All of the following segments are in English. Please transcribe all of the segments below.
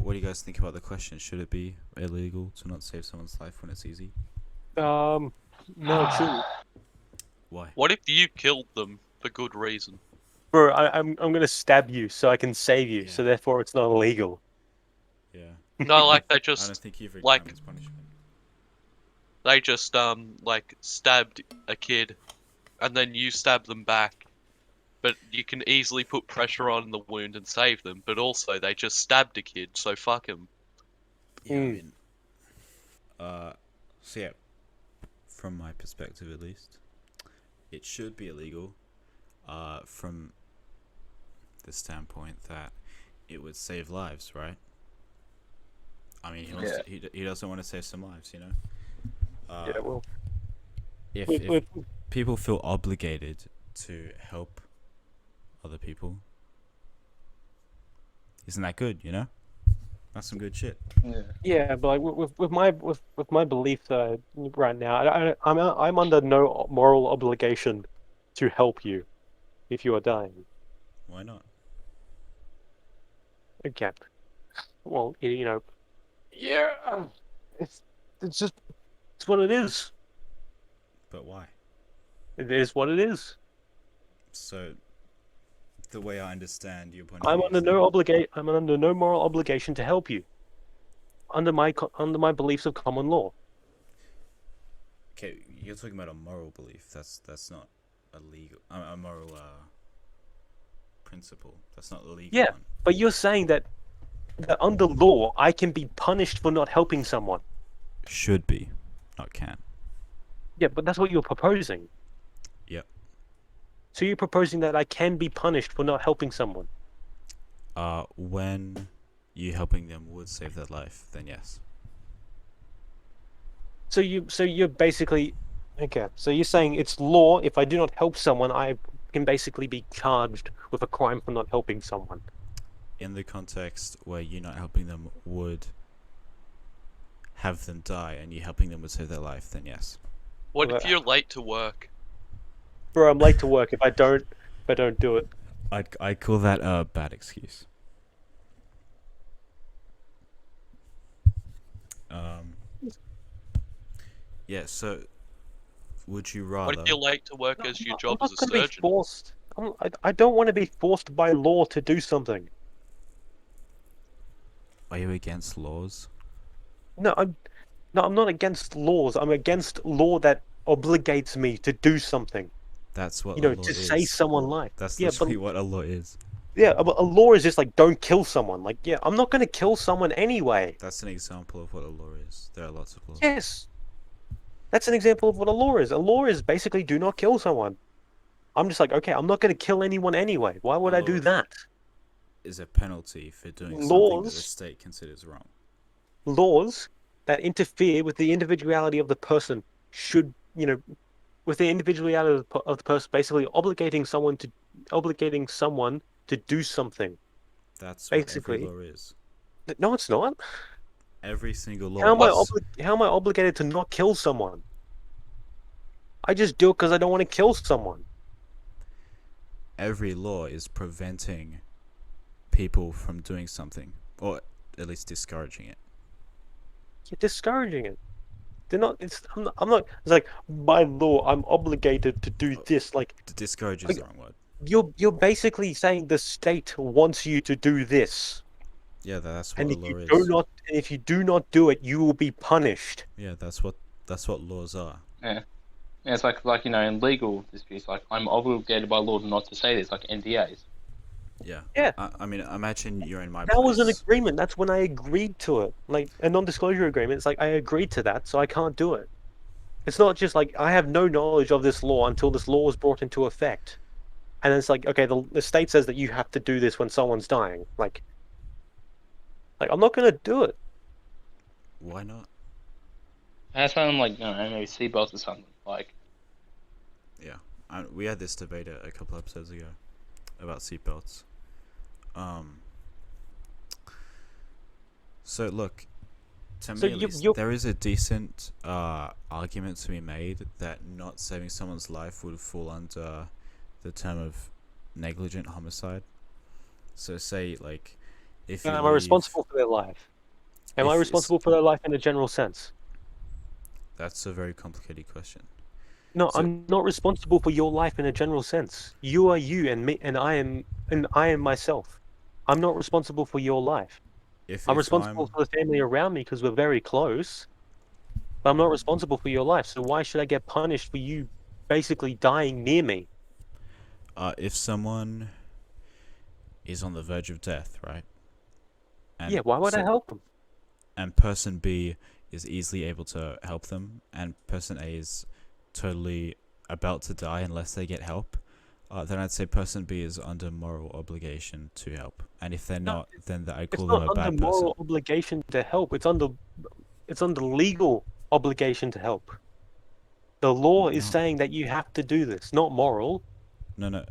what do you guys think about the question? Should it be illegal to not save someone's life when it's easy? No, it shouldn't. Why? What if you killed them for good reason? Bro, I'm gonna stab you so I can save you, Yeah. so therefore it's not illegal. Yeah. No, like they I don't just think every like- crime is punishment. they just like stabbed a kid, and then you stab them back. But you can easily put pressure on the wound and save them. But also they just stabbed a kid, so fuck him. Yeah, I Mm. mean, so yeah, from my perspective at least, it should be illegal, from the standpoint that it would save lives, right? I mean, he doesn't want to save some lives, you know. Yeah, well, If with, if with, people feel obligated to help other people, isn't that good? You know, that's some good shit. Yeah. yeah, but like with my belief right now, I'm under no moral obligation to help you if you are dying. Why not? Okay. Well, you know, yeah, it's just it's what it is. But why? It is what it is. So, the way I understand your point of I'm view under is no I'm under no moral obligation to help you. Under my beliefs of common law. okay, you're talking about a moral belief. That's not a legal, a moral principle. That's not the legal Yeah. one. But you're saying that under law I can be punished for not helping someone. Should be, not can. Yeah, but that's what you're proposing. Yep. So you're proposing that I can be punished for not helping someone. When you helping them would save their life, then yes. So you're basically okay. So you're saying it's law. If I do not help someone, I can basically be charged with a crime for not helping someone. In the context where you not helping them would have them die, and you helping them would save their life, then yes. What Well, if you're late to work? Bro, I'm late to work. If I don't do it. I'd call that a bad excuse. Yeah. So, would you rather? What if you're late to work as your job as a I'm not gonna be surgeon? forced. I don't want to be forced by law to do something. Are you against laws? No, I'm not against laws. I'm against law that obligates me to do something. That's what You know, a law to is. save someone's life. That's Yeah, literally what a law is. Yeah, but a law is just like don't kill someone. Like, yeah, I'm not gonna kill someone anyway. That's an example of what a law is. There are lots of laws. Yes, that's an example of what a law is. A law is basically do not kill someone. I'm just like, okay, I'm not gonna kill anyone anyway. Why would I do law that? Is a penalty for doing something that the Laws- state considers wrong. Laws that interfere with the individuality of the person should, you know, with the individuality of the person, basically obligating someone to do something. That's Basically. what every law is. No, it's not. Every single law. How am I is. how am I obligated to not kill someone? I just do it because I don't want to kill someone. Every law is preventing people from doing something, or at least discouraging it. You're discouraging it. They're not. I'm not. It's like by law, I'm obligated to do this. Like To discourage is Like- the wrong word. you're basically saying the state wants you to do this, Yeah, that's what and a if law you is. if you do not do it, you will be punished. Yeah, that's what laws are. Yeah, it's like you know, in legal disputes, like I'm obligated by law not to say this, like NDAs. Yeah. Yeah. I mean, imagine you're in my That was an place. agreement. That's when I agreed to it. Like a non-disclosure agreement. It's like I agreed to that, so I can't do it. It's not just like I have no knowledge of this law until this law was brought into effect, and then it's like, okay, the state says that you have to do this when someone's dying. Like I'm not gonna do it. Why not? That's why I'm like, you know, maybe seatbelts or something. Like, Yeah. We had this debate a couple episodes ago about seatbelts. So look, to So me at least, you- there is a decent argument to be made that not saving someone's life would fall under the term of negligent homicide. So say like if Then you am I leave, responsible for their life? Am If I it's- responsible for their life in a general sense? that's a very complicated question. No, So- I'm not responsible for your life in a general sense. You are you, and me, and I am myself. I'm not responsible for your life. I'm If responsible I'm for the family around me because we're very close. But I'm not responsible for your life. So why should I get punished for you basically dying near me? if someone is on the verge of death, right? And Yeah, why would I help them? and person B is easily able to help them, and person A is totally about to die unless they get help, then I'd say person B is under moral obligation to help. And if they're No, not, then I It's call them not a under bad person. moral obligation to help. It's under legal obligation to help. The law is No. saying that you have to do this, not moral. No.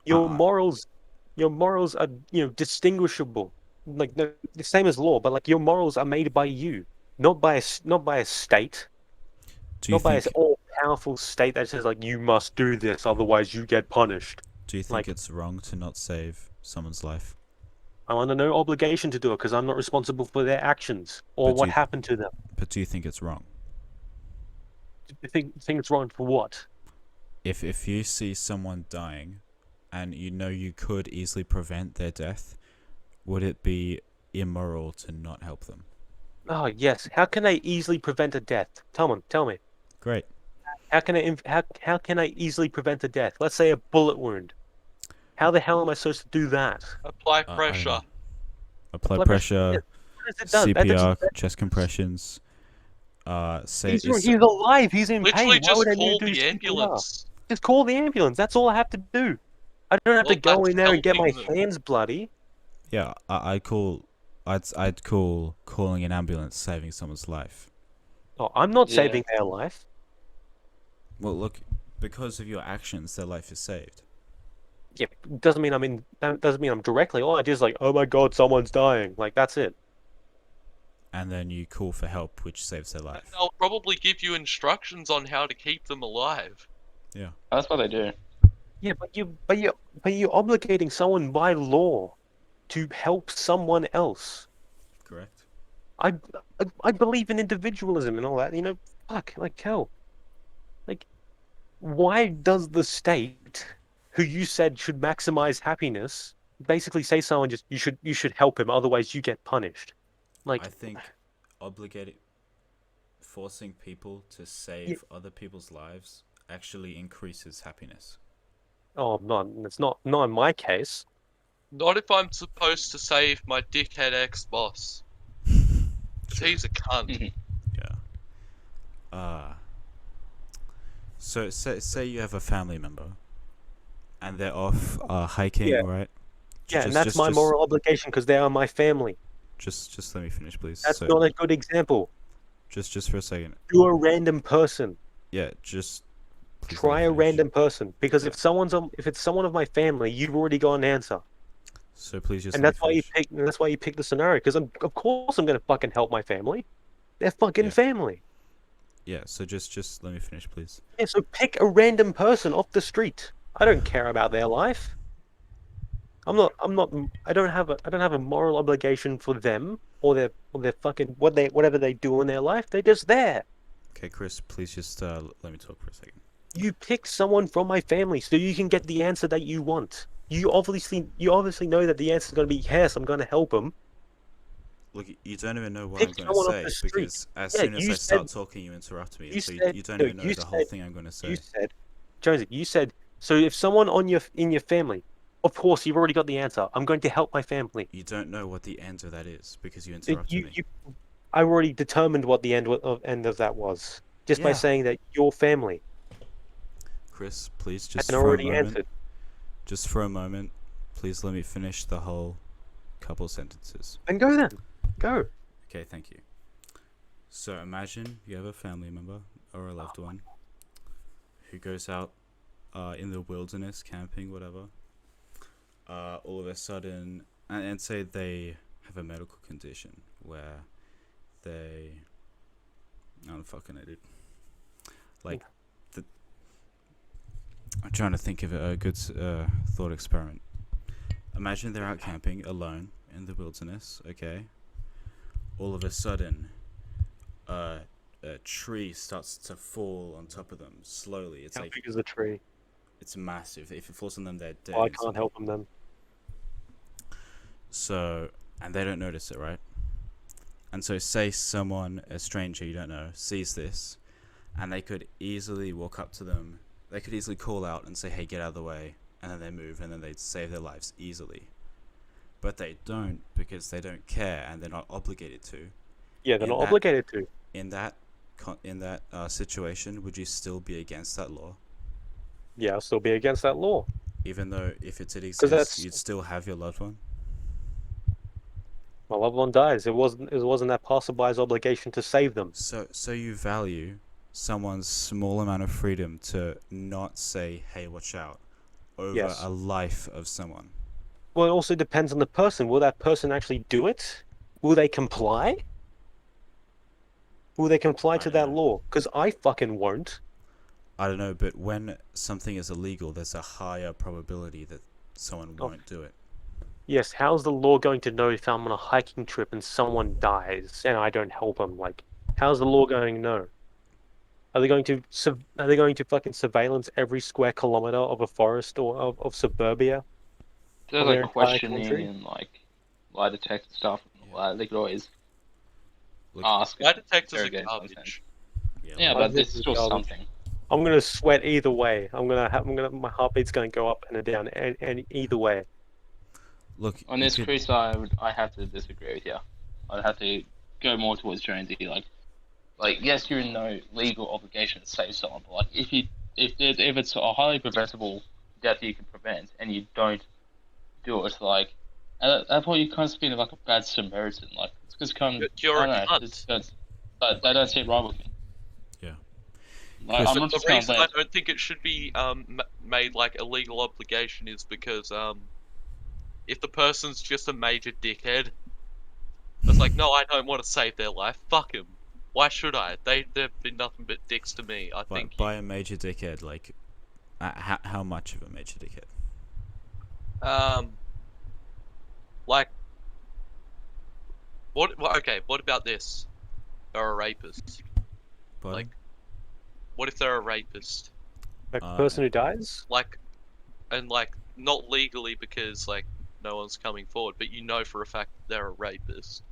Your Uh, morals, your morals are distinguishable. Like no, the same as law, but like your morals are made by you, not by not by a state, do you not by an think? all-powerful state that says like you must do this, otherwise you get punished. Do you think like- it's wrong to not save someone's life? I'm under no obligation to do it because I'm not responsible for their actions or But what you- happened to them. But do you think it's wrong? You think it's wrong for what? If you see someone dying, and you know you could easily prevent their death, would it be immoral to not help them? Oh yes. How can I easily prevent a death? Tell me. Great. How can how can I easily prevent a death? Let's say a bullet wound. How the hell am I supposed to do that? Apply I don't pressure. know. Apply Apply pressure, What has it done? That CPR, doesn't- chest compressions. Say he's, it's- he's alive. He's in Literally pain. Why just would I need call to do the CPR? ambulance. Just call the ambulance. That's all I have to do. I don't have Well, to go that's in there and get my helping them. hands bloody. yeah, I'd call calling an ambulance saving someone's life. Oh, I'm not Yeah. saving their life. Well, look, because of your actions, their life is saved. Yeah, doesn't mean that doesn't mean I'm directly. All I do is like, oh my god, someone's dying. Like that's it. And then you call for help, which saves their life. They'll probably give you instructions on how to keep them alive. That's what they do. Yeah, but you're obligating someone by law to help someone else. Correct. I believe in individualism and all that. Fuck, like hell. Like, why does the state, who you said should maximize happiness, basically say someone just you should help him, otherwise you get punished? Like, I think forcing people to save other people's lives actually increases happiness. oh, it's not in my case. Not if I'm supposed to save my dickhead ex-boss. 'Cause he's a cunt. Yeah. So say you have a family member, and they're off hiking, Yeah. right? Yeah, and that's my moral obligation because they are my family. Just let me finish, please. That's So, not a good example. just for a second. You're a random person. Yeah, just please let me Try a finish. random person because if it's someone of my family, you've already got an answer, So please just. and let me that's why you finish. pick. That's why you pick the scenario because of course I'm gonna fucking help my family. They're fucking Yeah. family. Yeah. So just let me finish, please. Yeah, so pick a random person off the street. I don't care about their life. I'm not. I don't have a moral obligation for them or their fucking whatever they do in their life. They're just there. Okay, Chris, please just let me talk for a second. You pick someone from my family so you can get the answer that you want. You obviously know that the answer is going to be yes. I'm going to help them. Look, you don't even know what Pick I'm going someone off to the say street. because as Yeah, soon as you I start said- talking, you interrupt me. you So said- you don't no, even know you the whole said- thing I'm going to say. You said, Jonesy. You said so. If someone in your family, of course you've already got the answer. I'm going to help my family. You don't know what the end of that is because you interrupted me. I already determined what the end of that was just by Yeah. saying that your family. Chris, please just And for a already moment. answered. Just for a moment, please let me finish the whole couple sentences. Then go then. Go. Okay, thank you. So imagine you have a family member or a loved one who goes out in the wilderness, camping, whatever. All of a sudden, and say they have a medical condition where they, I'm fucking it. Like, I'm trying to think of a good thought experiment. Imagine they're out camping alone in the wilderness, okay, all of a sudden, a tree starts to fall on top of them slowly. It's How like big is the tree? it's massive. If it falls on them, they're dead. Well, I instantly. can't help them then. So, and they don't notice it, right? And so, say someone, a stranger you don't know, sees this, and they could easily walk up to them. They could easily call out and say, "Hey, get out of the way," and then they move, and then they'd save their lives easily. But they don't because they don't care, and they're not obligated to. Yeah, they're In not that- obligated to. In that situation, would you still be against that law? Yeah, I'll still be against that law. Even though if it did exist, that's- you'd still have your loved one? My loved one dies. It wasn't that passerby's obligation to save them. So you value someone's small amount of freedom to not say, "Hey, watch out," over Yes. a life of someone. Well, it also depends on the person. Will that person actually do it? Will they comply? Will they comply I to don't that know. law? Because I fucking won't. I don't know, but when something is illegal, there's a higher probability that someone Oh. won't do it. Yes, how's the law going to know if I'm on a hiking trip and someone dies and I don't help them? Like, how's the law going to know? Are they going to fucking surveillance every square kilometer of a forest or of suburbia? There's Of their like entire questioning country? and like lie detector stuff. They could always Look, ask. Lie detectors are interrogate garbage. Yeah, Lie but this detectors is are still garbage. something. I'm gonna sweat either way. My heartbeat's gonna go up and down, and either way. look. On you this, could- Chris, I have to disagree with you. I'd have to go more towards Jonesy. Like yes, you're in no legal obligation to save someone, but like if it's a highly preventable death you can prevent and you don't do it, like at that point you kind of feel like a bad Samaritan. Like it's just kind of You're I a don't know, cunt. they don't sit right with me. Yeah. Like, Chris- I'm But not the just gonna reason I let. don't think it should be made like a legal obligation is because if the person's just a major dickhead, it's like, no, I don't want to save their life. Fuck him. Why should I? They've been nothing but dicks to me. I By, think by a major dickhead, like, how much of a major dickhead? like okay, what about this? They're a rapist. Pardon? Like, what if they're a rapist? Like the Uh, person who dies. Like, and like not legally because like no one's coming forward, but you know for a fact that they're a rapist,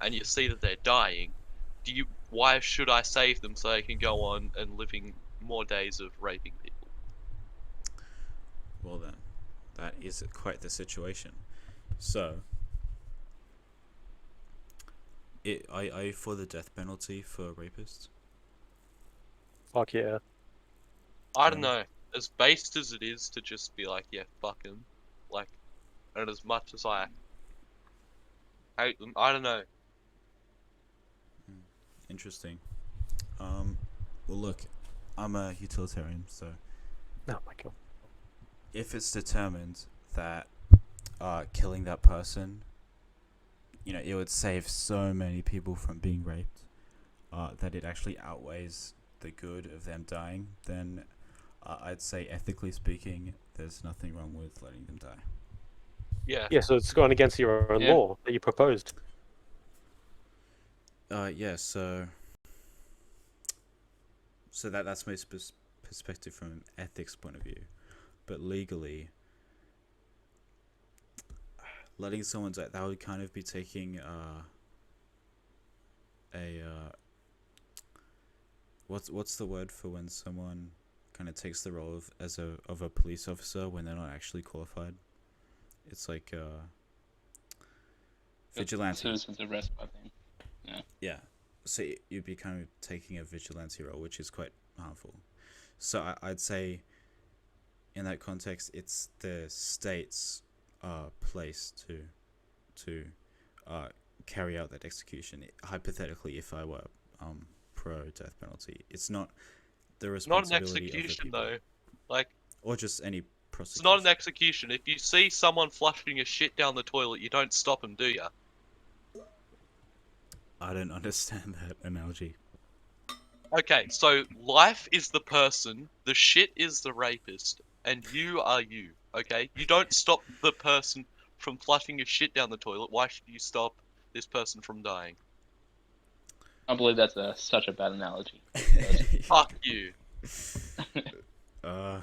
and you see that they're dying. Why should I save them so they can go on and living more days of raping people? Well then, that is quite the situation. So, are you for the death penalty for rapists? Fuck yeah. I don't Yeah. know. As based as it is to just be like, yeah, fuck him, like, and as much as I hate them, I don't know. Interesting. Well look, I'm a utilitarian, so Oh my god. if it's determined that killing that person, it would save so many people from being raped, that it actually outweighs the good of them dying, then I'd say ethically speaking, there's nothing wrong with letting them die. Yeah. Yeah, so it's gone against your own Yeah. law that you proposed. Yeah, so that's my perspective from an ethics point of view, but legally, letting someone die, that would kind of be taking what's the word for when someone kind of takes the role of a police officer when they're not actually qualified? It's like vigilante. Citizens arrest by them. Yeah, so you'd be kind of taking a vigilante role, which is quite harmful. So I'd say, in that context, it's the state's place to carry out that execution. Hypothetically, if I were pro death penalty, it's not the It's not an responsibility of the execution people, though. Like, or just any it's prosecution. not an execution. If you see someone flushing a shit down the toilet, you don't stop them, do ya? I don't understand that analogy. Okay, so life is the person, the shit is the rapist, and you are you. Okay, you don't stop the person from flushing your shit down the toilet, why should you stop this person from dying? I believe that's such a bad analogy. Fuck you. uh,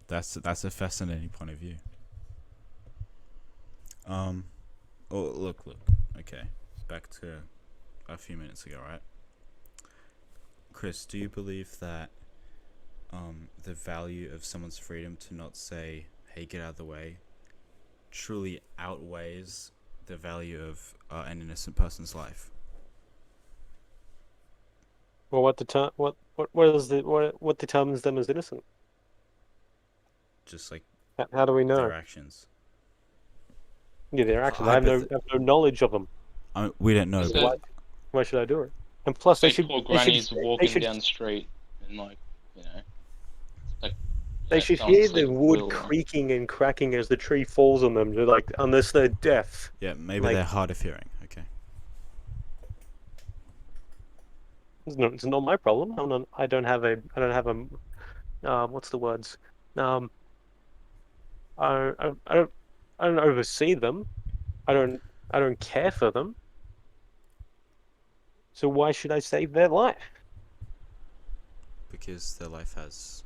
that's a fascinating point of view. Oh, look. Okay, back to a few minutes ago, right? Chris, do you believe that the value of someone's freedom to not say, "Hey, get out of the way," truly outweighs the value of an innocent person's life? Well, what determines them as innocent? Just like How do we know? their actions. Yeah, their actions. I have no knowledge of them. I mean, we don't know. So- But Why should I do it? And plus, Say poor granny's walking down the street and They should someone hear sleep the at wood will. creaking and cracking as the tree falls on them. They're like, unless they're deaf. yeah, maybe like- they're hard of hearing. Okay. It's not my problem. I don't have a. What's the words? I don't oversee them. I don't care for them. So why should I save their life? Because their life has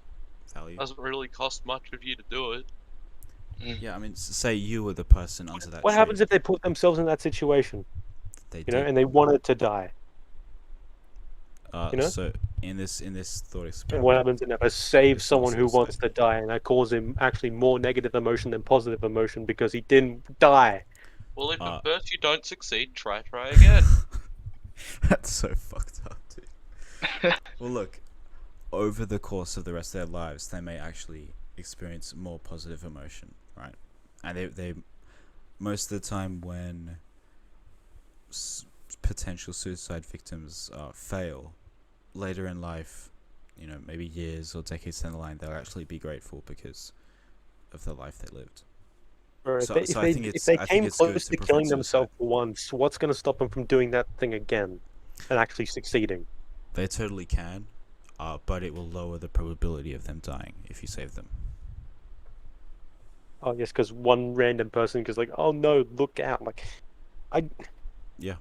value. Doesn't really cost much of you to do it. Yeah, I mean, say you were the person under that What tree. happens if they put themselves in that situation, they you know, did. and they wanted to die? you know? So in this thought And experiment, what happens if I save It's not someone who wants suicide. to die, and I cause him actually more negative emotion than positive emotion because he didn't die? Well, if Uh, at first you don't succeed, try again. that's so fucked up, dude. Well, look, over the course of the rest of their lives, they may actually experience more positive emotion, right? And they most of the time when potential suicide victims fail later in life, you know, maybe years or decades down the line, they'll actually be grateful because of the life they lived. Or So- so I think if it's- they I think came it's good close to to prevent killing suicide. themselves once, what's going to stop them from doing that thing again and actually succeeding? They totally can, but it will lower the probability of them dying if you save them. Oh, yes, because one random person goes like, "Oh no, look out!" Like, Yeah.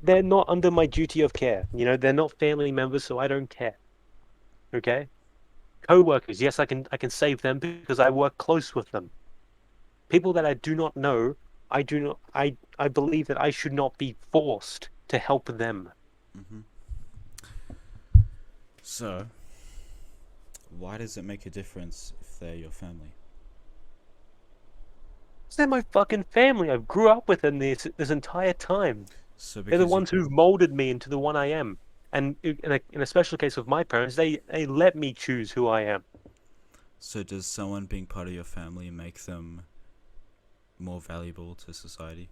they're not under my duty of care. You know, they're not family members, so I don't care. Okay, co-workers, yes, I can save them because I work close with them. People that I do not know, I believe that I should not be forced to help them. hmm So, why does it make a difference if they're your family? They're my fucking family. I grew up with them this entire time. So They're the because ones who've molded me into the one I am. And in a special case with my parents, they let me choose who I am. so does someone being part of your family make them more valuable to society?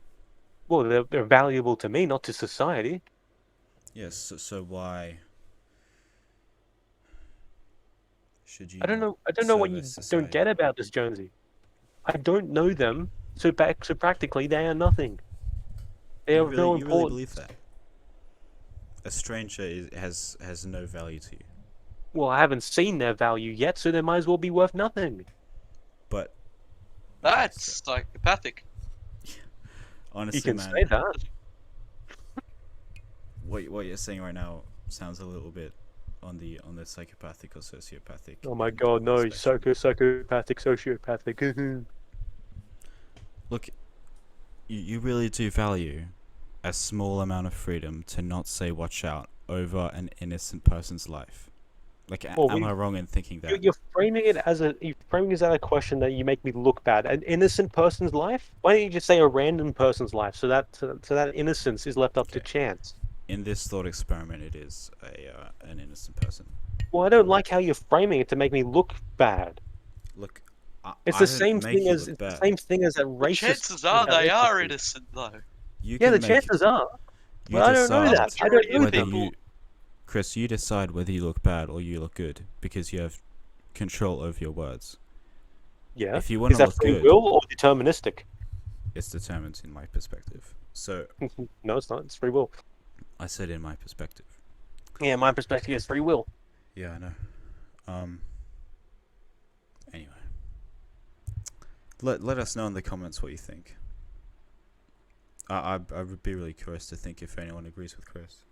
Well, they're valuable to me, not to society. Yes. So why should you? I don't not know what you service don't society? get about this, Jonesy. I don't know them, so practically they are nothing. They You have no really importance. believe that? A stranger has no value to you. Well, I haven't seen their value yet, so they might as well be worth nothing. But That's psychopathic. honestly, You can man, say that. what you're saying right now sounds a little bit on the psychopathic or sociopathic. Oh my god, no, spectrum. psychopathic, sociopathic. Look, you really do value a small amount of freedom to not say "watch out" over an innocent person's life. Like, Well, am I wrong in thinking that? You're framing it as a question that you make me look bad. An innocent person's life? Why don't you just say a random person's life, so that innocence is left up to Okay. chance? In this thought experiment, it is an innocent person. Well, I don't like how you're framing it to make me look bad. Look, It's I the didn't same make thing you as look it's the bad. same thing as that The racist. chances are that they are racist- innocent, though. You Yeah, the can make- chances are. you But I don't know decide that. I don't know whether that. people- you, Chris, you decide whether you look bad or you look good because you have control over your words. Yeah. If you want Is to that look free good, will or deterministic? it's determined in my perspective. So No, it's not. It's free will. I said in my perspective. Yeah, my perspective is free will. Yeah, I know. Anyway, Let us know in the comments what you think. I would be really curious to think if anyone agrees with Chris.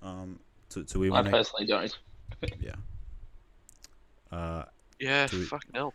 Do we I want to? personally don't. Yeah. Yeah, Do we- fucking hell.